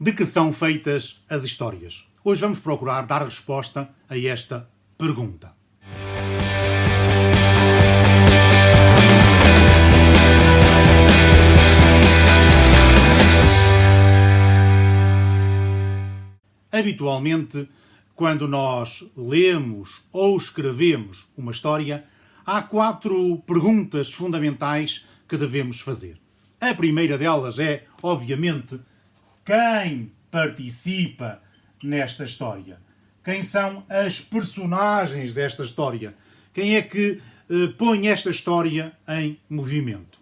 De que são feitas as histórias? Hoje vamos procurar dar resposta a esta pergunta. Habitualmente, quando nós lemos ou escrevemos uma história, há 4 perguntas fundamentais que devemos fazer. A primeira delas é, obviamente, quem participa nesta história? Quem são as personagens desta história? Quem é que põe esta história em movimento?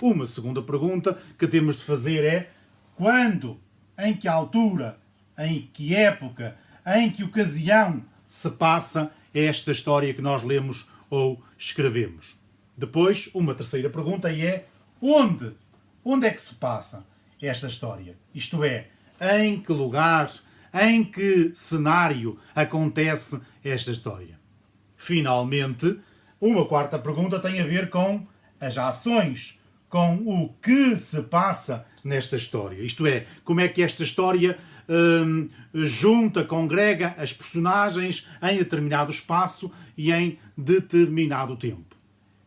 Uma segunda pergunta que temos de fazer é quando, em que altura, em que época, em que ocasião se passa esta história que nós lemos ou escrevemos? Depois, uma terceira pergunta é onde? Onde é que se passa esta história? Isto é, em que lugar, em que cenário acontece esta história? Finalmente, uma quarta pergunta tem a ver com as ações, com o que se passa nesta história. Isto é, como é que esta história junta, congrega as personagens em determinado espaço e em determinado tempo.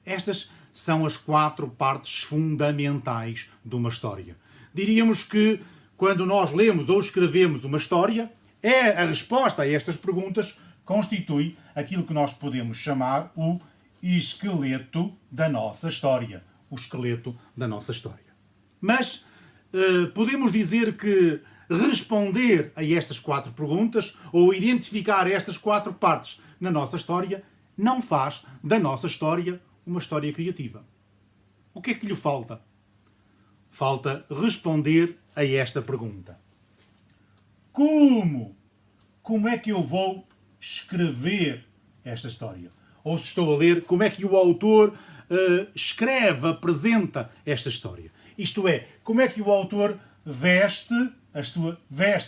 Estas são as 4 partes fundamentais de uma história. Diríamos que quando nós lemos ou escrevemos uma história, a resposta a estas perguntas constitui aquilo que nós podemos chamar o esqueleto da nossa história. O esqueleto da nossa história. Mas podemos dizer que responder a estas 4 perguntas ou identificar estas 4 partes na nossa história não faz da nossa história uma história criativa. O que é que lhe falta? Falta responder a esta pergunta. Como? Como é que eu vou escrever esta história? Ou se estou a ler, como é que o autor escreve, apresenta esta história? Isto é, como é que o autor veste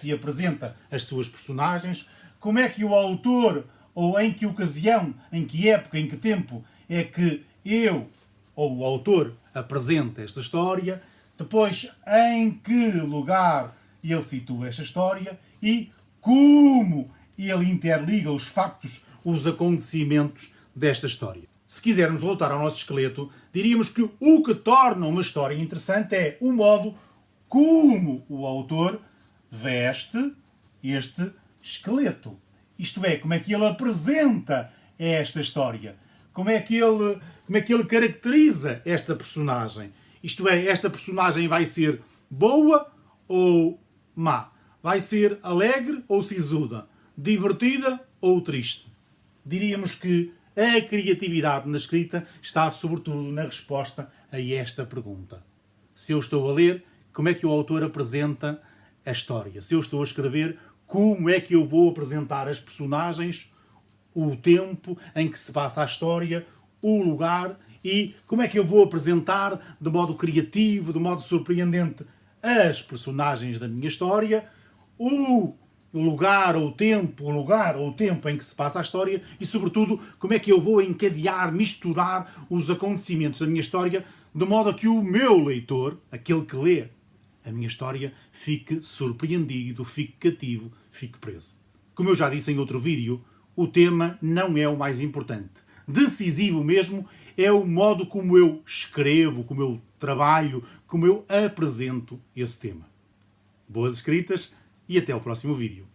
e apresenta as suas personagens? Como é que o autor, ou em que ocasião, em que época, em que tempo é que eu ou o autor apresenta esta história? Depois, em que lugar ele situa esta história e como ele interliga os factos, os acontecimentos desta história. Se quisermos voltar ao nosso esqueleto, diríamos que o que torna uma história interessante é o modo como o autor veste este esqueleto. Isto é, como é que ele apresenta esta história. Como é que ele caracteriza esta personagem. Isto é, esta personagem vai ser boa ou má? Vai ser alegre ou sisuda? Divertida ou triste? Diríamos que a criatividade na escrita está sobretudo na resposta a esta pergunta. Se eu estou a ler, como é que o autor apresenta a história? Se eu estou a escrever, como é que eu vou apresentar as personagens, o tempo em que se passa a história, o lugar e como é que eu vou apresentar de modo criativo, de modo surpreendente as personagens da minha história, o lugar ou o tempo em que se passa a história e, sobretudo, como é que eu vou encadear, misturar os acontecimentos da minha história de modo a que o meu leitor, aquele que lê a minha história, fique surpreendido, fique cativo, fique preso. Como eu já disse em outro vídeo, o tema não é o mais importante. Decisivo mesmo é o modo como eu escrevo, como eu trabalho, como eu apresento esse tema. Boas escritas e até ao próximo vídeo.